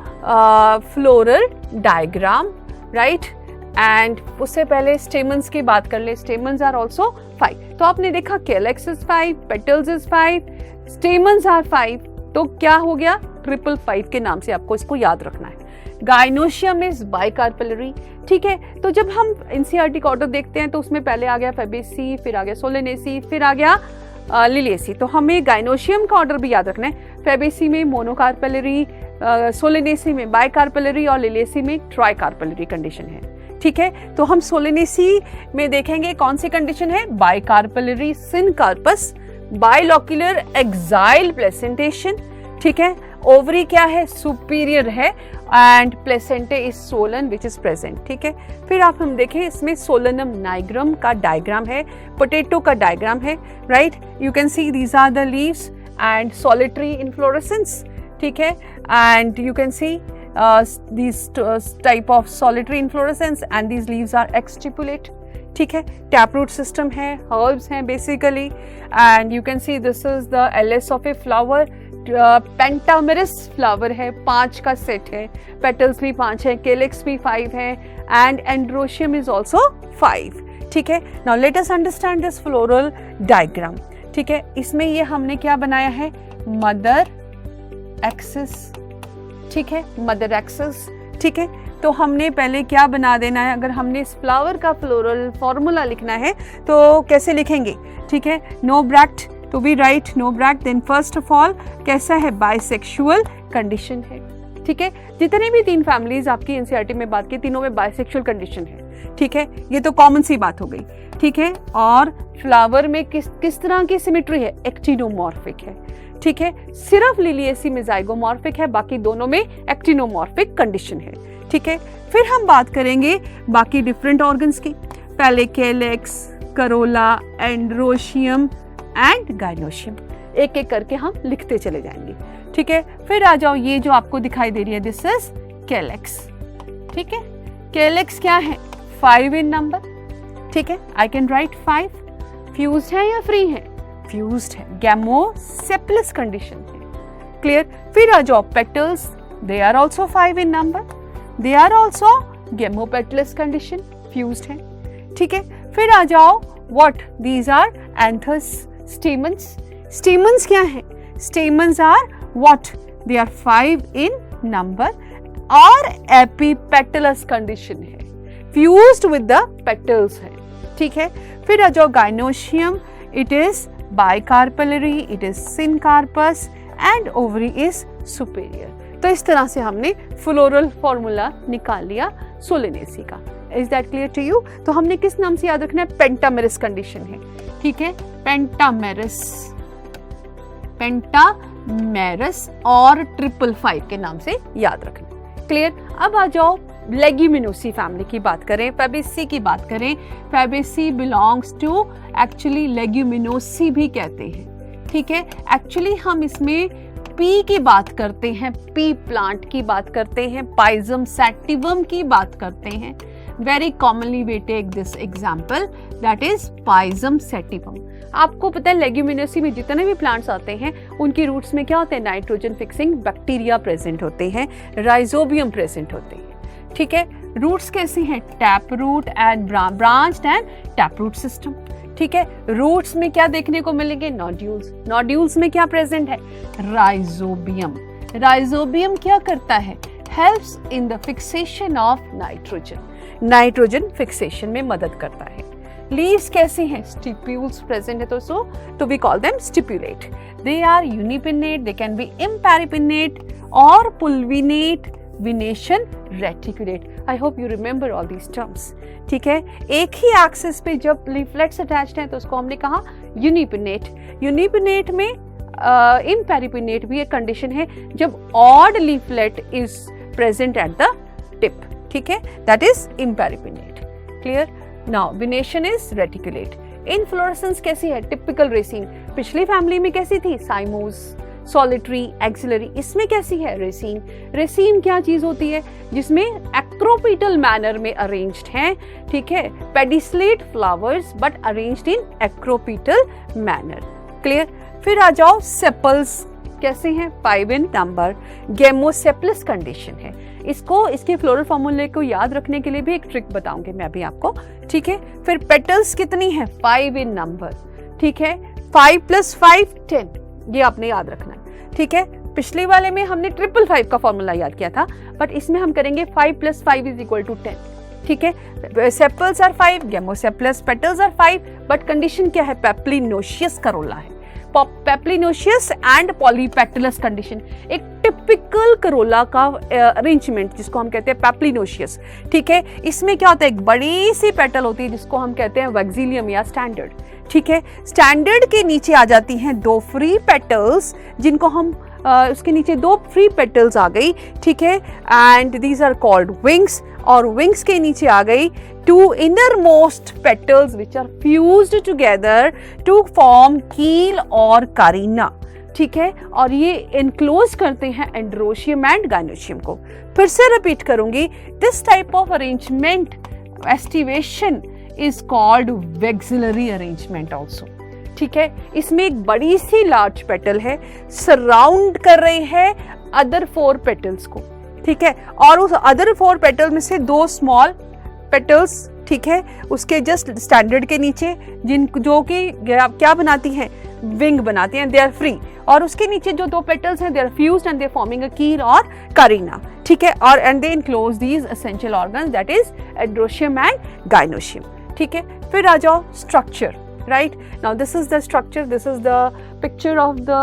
फ्लोरल डायग्राम, राइट। एंड उससे पहले स्टेमन्स की बात कर ले। Stamens are also 5। तो आपने देखा calyx is 5, petals is 5, stamens are 5, तो क्या हो गया? 555 के नाम से आपको इसको याद रखना है। Gynoecium is bicarpellary. ठीक है, तो जब हम एनसीईआरटी का ऑर्डर देखते हैं तो उसमें पहले आ गया फेबेसी, फिर आ गया सोलेनेसी, फिर आ गया लिलिएसी। तो हमें गाइनोशियम का ऑर्डर भी याद रखना है। फेबेसी में मोनोकार्पेलरी, सोलेनेसी में बाइकार्पेलरी और लिलिएसी में ट्राइकार्पेलरी कंडीशन है। ठीक है, तो हम सोलेनेसी में देखेंगे कौन सी कंडीशन है? Bicarpellary syncarpous, bilocular axile placentation. ठीक है, ओवरी क्या है? सुपीरियर है and placenta is swollen which is present, ठीक है। फिर आप हम देखें इसमें सोलनम नाइग्रम का डायग्राम है, पोटैटो का डायग्राम है, right. You can see these are the leaves and solitary inflorescence, ठीक है, and you can see these type of solitary inflorescence and these leaves are exstipulate, ठीक है। टैप रूट सिस्टम है, herbs हैं basically, and you can see this is the LS of a flower. Pentamerous flower है, 5 का set है, petals भी 5 है, calyx भी 5 है, एंड एंड्रोशियम इज ऑल्सो 5, ठीक है। Now let us understand this floral diagram, ठीक है। इसमें ये हमने क्या बनाया है, मदर एक्सिस, ठीक है, मदर एक्सिस, ठीक है। तो हमने पहले क्या बना देना है, अगर हमने इस फ्लावर का फ्लोरल फॉर्मूला लिखना है तो कैसे लिखेंगे, ठीक है। No bract to be write, no bract, then first of all कैसा है, बाइसेक्सुअल कंडीशन है, ठीक है। जितने भी 3 फैमिलीज आपकी एनसीईआरटी में बात की, तीनों में बाइसेक्सुअल कंडीशन है, ठीक है। ये तो कॉमन सी बात हो गई, ठीक है। और फ्लावर में किस तरह की सिमेट्री है, एक्टिनोमॉर्फिक है, ठीक है। सिर्फ लिलिएसी में जाइगोमॉर्फिक है, बाकी दोनों में एक्टिनोमॉर्फिक कंडीशन है, ठीक है। फिर हम बात करेंगे बाकी डिफरेंट ऑर्गन्स की, पहले calyx, Corolla, androecium and gynoecium, एक एक करके हम लिखते चले जाएंगे, ठीक है। फिर आ जाओ, ये जो आपको दिखाई दे रही है दिस इज कैलेक्स, ठीक है। कैलेक्स क्या है, 5 इन नंबर, ठीक है। I can write 5। फ्यूज्ड है या फ्री है, फ्यूज्ड है, गैमोसेप्लस कंडीशन है, क्लियर। फिर आ जाओ petals, they are also 5 in number, they are also gamopetalous condition, fused है, ठीक है। फिर आ जाओ what, these are anthers, stamens, stamens क्या है, stamens are what, they are 5 in number और एपिपेटलस कंडीशन है, फ्यूज्ड विद द पेटल्स है, ठीक है। फिर आ जाओ gynoecium, it is bicarpellary, it is syncarpous and ovary is superior. तो इस तरह से हमने फ्लोरल फॉर्मूला निकाल लिया सोलेनेसी का। Is that clear to you? तो हमने किस नाम से याद रखना है, पेंटामेरस कंडीशन है, ठीक है, पेंटामेरस, पेंटामेरस और 555 के नाम से याद रखना, क्लियर। अब आ जाओ लेग्यूमिनोसी फैमिली की बात करें, फैबेसी की बात करें। Fabaceae belongs to actually Leguminosae भी कहते हैं, ठीक है। एक्चुअली हम इसमें पी की बात करते हैं, पी प्लांट की बात करते हैं, पाइजम सैटिवम की बात करते हैं। Very commonly we take this example, that is Pisum sativum. आपको पता है लेग्यूमिनोसी में जितने भी प्लांट्स आते हैं उनकी रूट्स में क्या होते हैं, नाइट्रोजन फिक्सिंग बैक्टीरिया प्रेजेंट होते हैं, राइजोबियम प्रेजेंट होते हैं, ठीक है। रूट्स कैसे हैं, tap root and branched and tap root system, ठीक है। रूट्स में क्या देखने को मिलेंगे, नोड्यूल्स, नोड्यूल्स में क्या प्रेजेंट है, राइजोबियम। राइजोबियम क्या करता है, helps in the fixation of nitrogen, nitrogen fixation में मदद करता है। लीव्स कैसे हैं, स्टिप्यूल्स प्रेजेंट है, तो we call them stipulate. They are unipinnate, they can be imparipinnate और pulvinate, venation, reticulate. I hope you remember all these terms, ठीक है। एक ही एक्सिस पे जब लीफलेट्स अटैच्ड हैं तो उसको हमने कहा यूनिपिन्नेट। यूनिपिन्नेट में इम्पेरिपिन्नेट भी एक कंडीशन है जब odd leaflet is present at the tip, ठीक है, that is imparipinnate, clear. Now venation is reticulate. Inflorescence कैसी है, टिपिकल रेसिन। पिछली फैमिली में कैसी थी, साइमोस, सॉलिटरी, एक्सिलरी, इसमें कैसी है, रेसिन। रेसिन क्या चीज होती है, जिसमें एक्रोपीटल मैनर में अरेंज्ड है, ठीक है, pedicellate flowers but arranged in acropetal manner, clear. फिर आ जाओ सेपल्स, कैसे हैं, 5 इन नंबर, गैमोसेप्लस कंडीशन है। इसको, इसके फ्लोरल फॉर्मूले को याद रखने के लिए भी एक ट्रिक बताऊंगी मैं अभी आपको, ठीक है। फिर पेटल्स कितनी है, 5 इन नंबर, ठीक है। 5 + 5 10, ये आपने याद रखना है, ठीक है। पिछले वाले में हमने 555 का फॉर्मूला याद किया था, बट इसमें हम करेंगे 5 + 5 = 10, ठीक है। Sepals are 5, gamosepalous, petals are 5, but condition क्या है, पेप्लिनोशियस करोला है, पेप्लिनोशियस एंड पॉलीपेटलस कंडीशन। एक टिपिकल करोला का अरेंजमेंट जिसको हम कहते हैं पेप्लिनोशियस, ठीक है। इसमें क्या होता है, एक बड़ी सी पेटल होती है जिसको हम कहते हैं वैक्सीलियम या स्टैंडर्ड, ठीक है। स्टैंडर्ड के नीचे आ जाती हैं 2 फ्री पेटल्स जिनको हम उसके नीचे 2 फ्री पेटल्स आ गई, ठीक है, and these are called wings, और विंग्स के नीचे आ गई 2 innermost petals which are fused together to form keel और कारिना, ठीक है, और ये इनक्लोज करते हैं एंड्रोशियम एंड गाइनोशियम को। फिर से रिपीट करूंगी, this type of arrangement aestivation is called vexillary arrangement also, ठीक है। इसमें एक बड़ी सी लार्ज पेटल है, सराउंड कर रही है अदर 4 पेटल्स को, ठीक है, और उस अदर 4 पेटल में से 2 स्मॉल पेटल्स, ठीक है, उसके जस्ट स्टैंडर्ड के नीचे जो कि क्या बनाती हैं, विंग बनाती हैं, दे आर फ्री, और उसके नीचे जो 2 पेटल्स हैं they are fused and they are forming a keel और कारिना, ठीक है, और and they enclose these essential organs that is androecium and gynoecium, ठीक है। फिर आ जाओ structure, right? Now this is the structure, this is the picture of the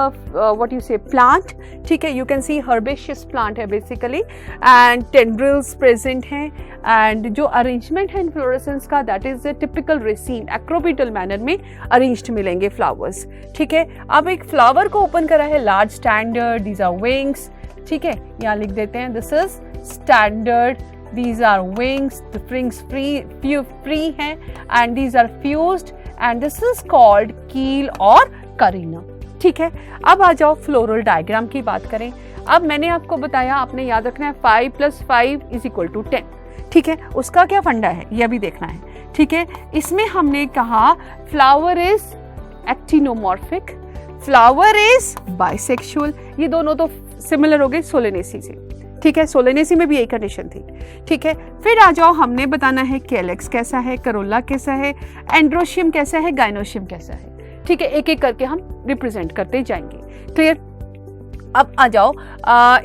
what you say plant, ठीक है, you can see herbaceous plant है basically, and tendrils present हैं, and जो arrangement है inflorescence का that is a typical raceme acropetal manner में arranged मिलेंगे flowers, ठीक है। अब एक flower को open करा है large standard, these are wings, ठीक है, यहाँ लिख देते हैं this is standard, these are wings, the wings free हैं, and these are fused and this is called कील और करीना, ठीक है। अब आ जाओ फ्लोरल डायग्राम की बात करें। अब मैंने आपको बताया, आपने याद रखना है 5 + 5 = 10, ठीक है, उसका क्या फंडा है यह भी देखना है, ठीक है। इसमें हमने कहा flower is actinomorphic, flower is bisexual, ये दोनों तो सिमिलर हो गए सोलेनेसी से, ठीक है, सोलेनेसी में भी यही कंडीशन थी, ठीक है। फिर आ जाओ, हमने बताना है कैलेक्स कैसा है, करोला कैसा है, एंड्रोशियम कैसा है, गाइनोशियम कैसा है, ठीक है, एक एक करके हम रिप्रेजेंट करते जाएंगे, क्लियर। अब आ जाओ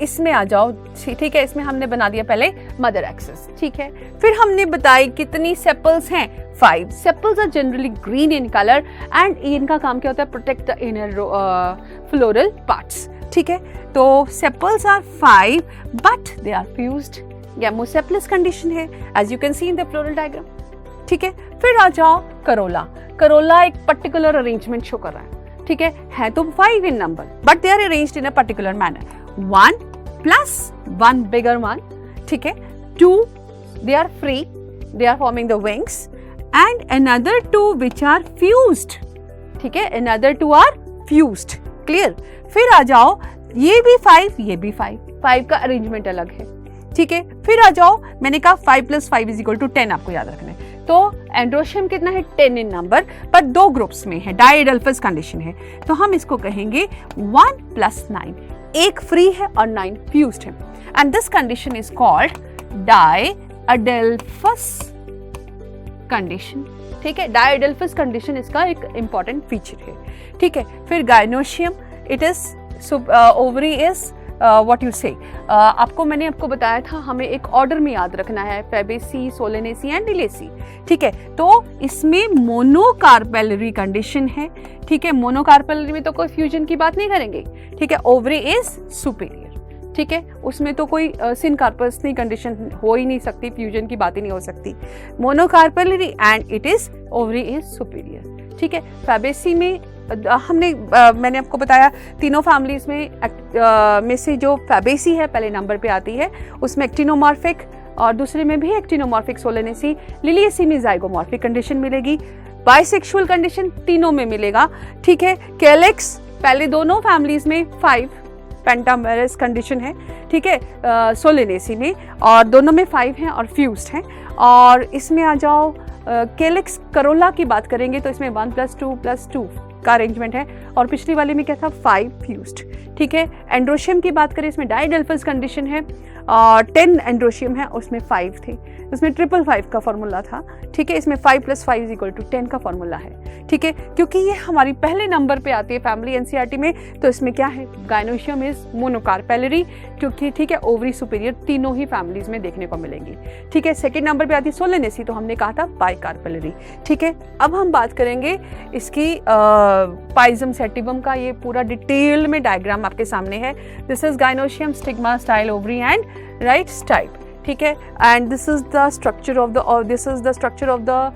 इसमें आ जाओ, ठीक है, इसमें हमने बना दिया पहले मदर एक्सिस, ठीक है। फिर हमने बताई कितनी सेपल्स हैं, 5 sepals are generally green in colour and इनका काम क्या होता है, protect the inner floral parts, ठीक है। तो sepals are 5 but they are fused, gamosepalous condition है as you can see in the floral diagram, ठीक है। फिर आ जाओ करोला, करोला एक पर्टिकुलर अरेंजमेंट शो कर रहा है, ठीक है तो 5 in number but they are arranged in a particular manner, 1 + 1 bigger one, ठीक है, 2 they are free, they are forming the wings and another 2 which are fused, ठीक है, अनदर 2 आर फ्यूज्ड, क्लियर। फिर आ जाओ, ये भी 5 ये भी 5 का अरेंजमेंट अलग है, ठीक है। फिर आ जाओ, मैंने कहा 5 + 5 = 10 आपको याद रखना है। तो एंड्रोशियम कितना है, 10 इन नंबर, पर 2 ग्रुप्स में है, डाइएडल्फस कंडीशन है, तो हम इसको कहेंगे 1 + 9, एक फ्री है और 9 फ्यूज्ड है, and this condition is called diadelphous condition, ठीक है, डाइएडल्फस कंडीशन इसका एक इंपॉर्टेंट फीचर है, ठीक है। फिर gynoecium, it is ovary is what you से, मैंने आपको बताया था हमें एक ऑर्डर में याद रखना है, फेबेसी, सोलेनेसी एंड लिलेसी, ठीक है। तो इसमें मोनोकार्पेलरी कंडीशन है, ठीक है, मोनोकार्पेलरी में तो कोई फ्यूजन की बात नहीं करेंगे, ठीक है, ओवरी इज सुपीरियर, ठीक है, उसमें तो कोई सिनकार्पसनी कंडीशन हो ही नहीं सकती, फ्यूजन की बात ही नहीं हो सकती, monocarpellary and it is ovary is superior, ठीक है। फेबेसी में मैंने आपको बताया तीनों फैमिलीज में से जो फेबेसी है पहले नंबर पे आती है, उसमें एक्टिनोमॉर्फिक और दूसरे में भी एक्टिनोमॉर्फिक सोलेनेसी, लिलिएसी में जाइगोमॉर्फिक कंडीशन मिलेगी, बाइसेक्सुअल कंडीशन तीनों में मिलेगा, ठीक है। कैलेक्स पहले दोनों फैमिलीज में 5 पेंटामेरस कंडीशन है, ठीक है, सोलेनेसी में, और दोनों में 5 हैं और फ्यूज्ड हैं। और इसमें आ जाओ, कैलेक्स करोला की बात करेंगे तो इसमें 1 + 2 + 2 का अरेंजमेंट है, और पिछली वाली में क्या था, 5 फ्यूज्ड, ठीक है। एंड्रोशियम की बात करें, इसमें डाइएडल्फस कंडीशन है और 10 एंड्रोशियम है, उसमें 5 थे, इसमें 555 का फॉर्मूला था, ठीक है। इसमें 5 + 5 = 10 का फॉर्मूला है, ठीक है, क्योंकि ये हमारी पहले नंबर पे आती है फैमिली एनसीईआरटी में, तो इसमें क्या है, गाइनोशियम इज मोनोकार्पेलरी, क्योंकि ठीक है, ओवरी सुपीरियर तीनों ही फैमिलीज में देखने को मिलेंगी, ठीक है। सेकेंड नंबर पे आती है सोलेनेसी, तो हमने कहा था बाइकार्पेलरी, ठीक है। अब हम बात करेंगे इसकी पाइजम सेटिवम का, ये पूरा डिटेल में डायग्राम आपके सामने है। This is gynoecium, stigma, style, ovary and right stipe, ठीक है, and this is the structure of the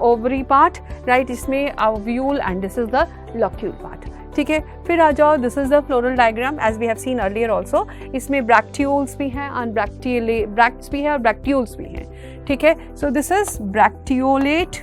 ovary part, right, इसमें ovule and this is the locule part, ठीक है। फिर आ जाओ, this is the floral diagram as we have seen earlier also. इसमें bracteoles भी हैं, ब्रैक्ट्स भी है और ब्रैक्टियोल्स भी हैं, ठीक है। So this is bracteolate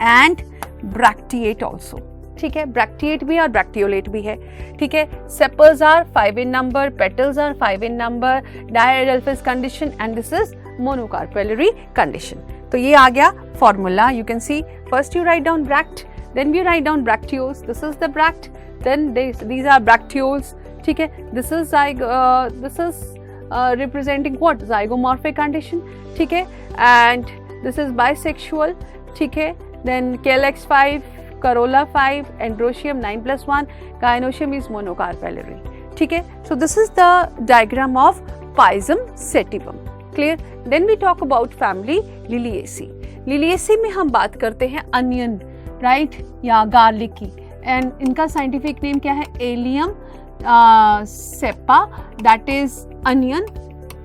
and bracteate also, ठीक है। ब्रैक्टिएट भी और ब्रैक्टियोलेट भी है, ठीक है। Sepals are 5 in number, petals are 5 in number, diadelphous condition and this is monocarpellary condition. तो ये आ गया formula. You can C first you write down bract, then we write down bracteoles. This is the bract, then these are bracteoles, ठीक है। This is representing what? Zygomorphic condition, ठीक है। And this is bisexual, ठीक है। Then calyx 5, corolla 5, androecium 9+1, gynoecium is monocarpellary, ठीक है। So this is the diagram of Pisum sativum, clear? Then we talk about family Liliaceae. Liliaceae में हम बात करते हैं अनियन, राइट, या गार्लिक की, एंड इनका साइंटिफिक नेम क्या है? Allium cepa, that is onion,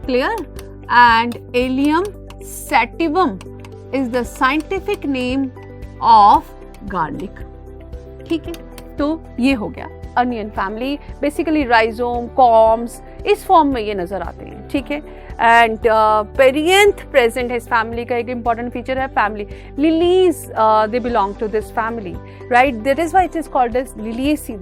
clear, and Allium sativum is the scientific name of garlic, ठीक है। तो ये हो गया onion family, basically rhizome, corms, इस फॉर्म में ये नजर आते हैं, ठीक है। एंड पेरियंथ प्रेजेंट है इस फैमिली का, एक इंपॉर्टेंट फीचर है family. Lilies they belong to this family, right, that is why it is called as Liliaceae.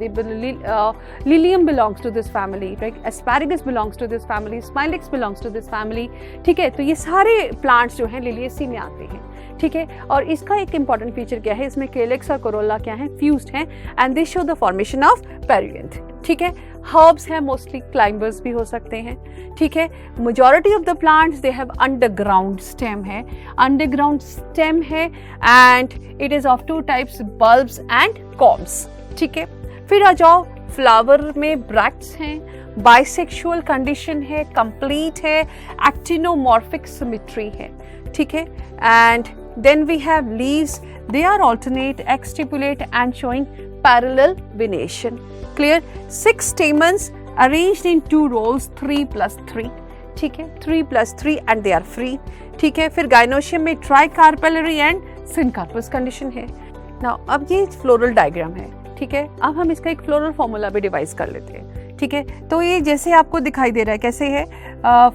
Lilium belongs to this family, right, Asparagus belongs to this family, Smilax belongs to this family, ठीक है। तो ये सारे plants जो हैं Liliaceae में आते हैं, ठीक है। और इसका एक इंपॉर्टेंट फीचर क्या है? इसमें केलेक्स और कोरोला क्या है? फ्यूज्ड हैं, and they show the formation of perianth, ठीक है। हर्ब्स हैं, मोस्टली क्लाइंबर्स भी हो सकते हैं, ठीक है। Majority of the plants they have underground stem है, अंडरग्राउंड स्टेम है, and it is of 2 types, bulbs and corms, ठीक है। फिर आ जाओ, फ्लावर में ब्रैक्ट्स हैं, बाइसेक्सुअल कंडीशन है, कंप्लीट है, एक्टिनोमॉर्फिक सिमेट्री है, ठीक है। And then we have leaves, they are alternate, exstipulate and showing parallel venation, clear। 6 stamens arranged in 2 rows, 3+3, ठीक है, 3+3 and they are free, ठीक है। फिर gynoecium में tricarpellary and syncarpous condition है। Now अब ये फ्लोरल डायग्राम है, ठीक है। अब हम इसका एक फ्लोरल फॉर्मूला भी डिवाइस कर लेते हैं, ठीक है। तो ये जैसे आपको दिखाई दे रहा है, कैसे है?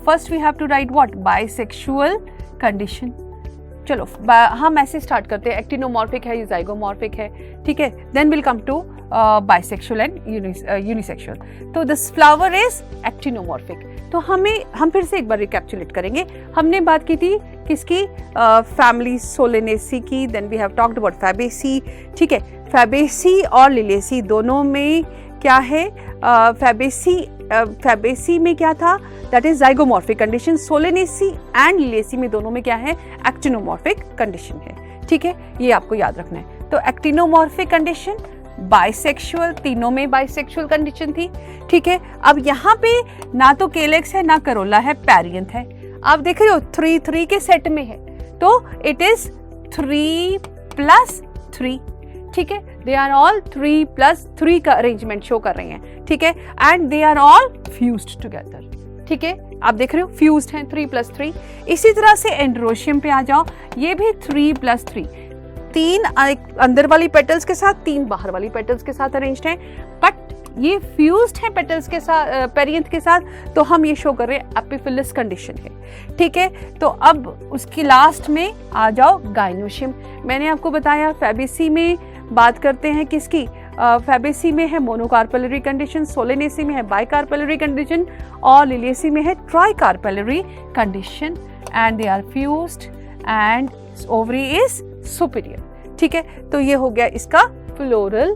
First we have to write what? Bisexual condition. चलो हम ऐसे स्टार्ट करते हैं, एक्टिनोमॉर्फिक है, ज़ाइगोमॉर्फिक है, ठीक है। Then will come to bisexual and unisexual. तो दिस फ्लावर इज एक्टिनोमॉर्फिक। तो हम फिर से एक बार रिकैप्चुलेट करेंगे। हमने बात की थी किसकी? फैमिली सोलेनेसी की। Then we have talked about Fabaceae, ठीक है। फैबेसी और लिलिएसी दोनों में क्या है? फैबेसी में क्या था? That is zygomorphic condition. Solanaceae and Liliaceae में दोनों में क्या है? एक्टिनोमॉर्फिक कंडीशन है, ठीक है। ये आपको याद रखना है। तो एक्टिनोमॉर्फिक कंडीशन, बाइसेक्सुअल, तीनों में बाइसेक्सुअल कंडीशन थी, ठीक है। अब यहाँ पे ना तो केलेक्स है ना करोला है, पेरियंथ है। आप देख रहे हो 3 के सेट में है, तो इट इज 3+3, ठीक है। दे आर ऑल 3+3 का अरेंजमेंट शो कर रहे हैं, ठीक है। And they are all fused together, ठीक है। आप देख रहे हो फ्यूज्ड हैं, 3+3। इसी तरह से एंड्रोशियम पे आ जाओ, ये भी 3+3, 3 अंदर वाली पेटल्स के साथ, 3 बाहर वाली पेटल्स के साथ अरेंज्ड हैं, बट ये फ्यूज्ड है पेटल्स के साथ, पेरियंथ के साथ। तो हम ये शो कर रहे हैं एपिफिलस कंडीशन है, ठीक है। तो अब उसकी लास्ट में आ जाओ गाइनोशियम। मैंने आपको बताया फैबेसी में बात करते हैं किसकी? फैबेसी में है मोनोकार्पेलरी कंडीशन, सोलेनेसी में है बाइकार्पेलरी कंडीशन, और लिलिएसी में है tricarpellary condition, and they are fused and ovary is superior, ठीक है। तो ये हो गया इसका फ्लोरल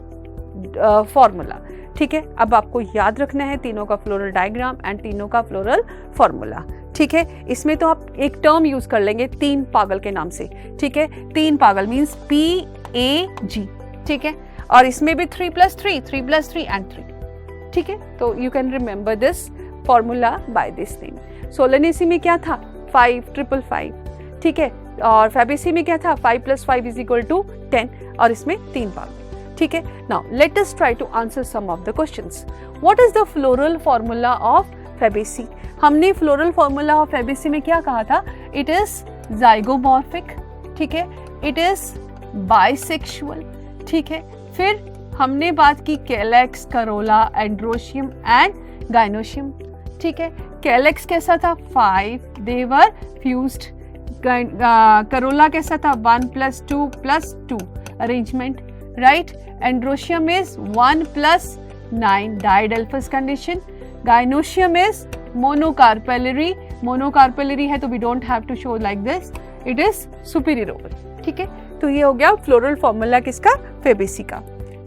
फॉर्मूला, ठीक है। अब आपको याद रखना है तीनों का फ्लोरल डायग्राम एंड तीनों का फ्लोरल फॉर्मूला, ठीक है। इसमें तो आप एक टर्म यूज कर लेंगे 3 पागल के नाम से, ठीक है। 3 पागल मीन्स PAG, ठीक है। और इसमें भी 3+3, 3+3 एंड 3, ठीक है। तो you can remember this formula by this name. Solanaceae में क्या था? 5, 555, ठीक है। और फैबेसी में क्या था? 5+5 = 10, और इसमें 3 पागल, ठीक है। Now let us try to answer some of the questions. What is the floral formula of Fabaceae? हमने फ्लोरल फॉर्मूला ऑफ फैबेसी में क्या कहा था? इट इज ज़ाइगोमॉर्फिक, ठीक है। इट इज बाइसेक्सुअल, ठीक है। फिर हमने बात की calyx, Corolla, androecium and gynoecium. ठीक है, कैलेक्स कैसा था 5, दे वर फ्यूज्ड। करोला कैसा था 1 + 2 + 2 arrangement, right. Androecium is 1 + 9 diadelphous condition. Gynoecium is monocarpellary, monocarpellary है तो we don't have to show like this, it is superior oval. ठीक है, तो ये हो गया फ्लोरल फॉर्मूला किसका, फेबेसी का।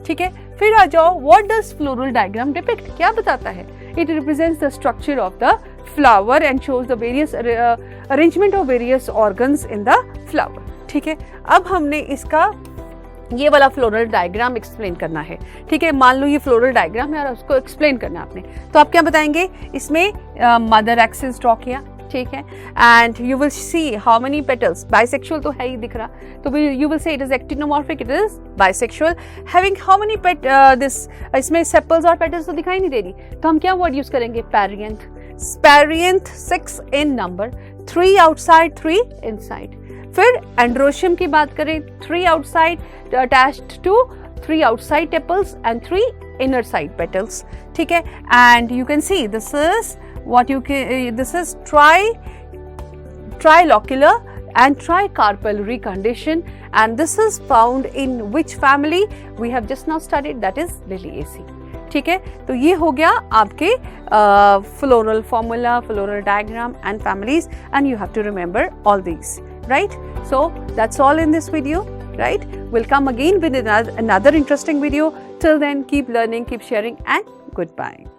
ठीक है, फिर आ जाओ, what does floral diagram depict, क्या बताता है? It represents the structure of the flower and shows the various arrangement of various organs in the flower. ठीक है, अब हमने इसका ये वाला फ्लोरल डायग्राम एक्सप्लेन करना है। ठीक है, मान लो ये फ्लोरल डायग्राम है और उसको एक्सप्लेन करना है आपने, तो आप क्या बताएंगे? इसमें मदर एक्सिस ड्रॉ किया, ठीक है, and you will see how many petals, bisexual तो है ही दिख रहा, तो you will say it is actinomorphic, it is bisexual, having how many this, इसमें सेपल्स और पेटल्स तो दिखाई नहीं दे रही, तो हम क्या वर्ड यूज करेंगे? Perianth. Perianth 6 in number, 3 outside 3 inside. फिर एंड्रोशियम की बात करें, 3 outside attached to 3 outside tepals and 3 inner side petals. ठीक है, and you can see this is what you can, this is trilocular and tricarpellary condition, and this is found in which family we have just now studied, that is Liliaceae। ठीक है, तो ये हो गया आपके floral formula, floral diagram and families, and you have to remember all these, right? So that's all in this video, right? We'll come again with another interesting video. Till then, keep learning, keep sharing, and goodbye.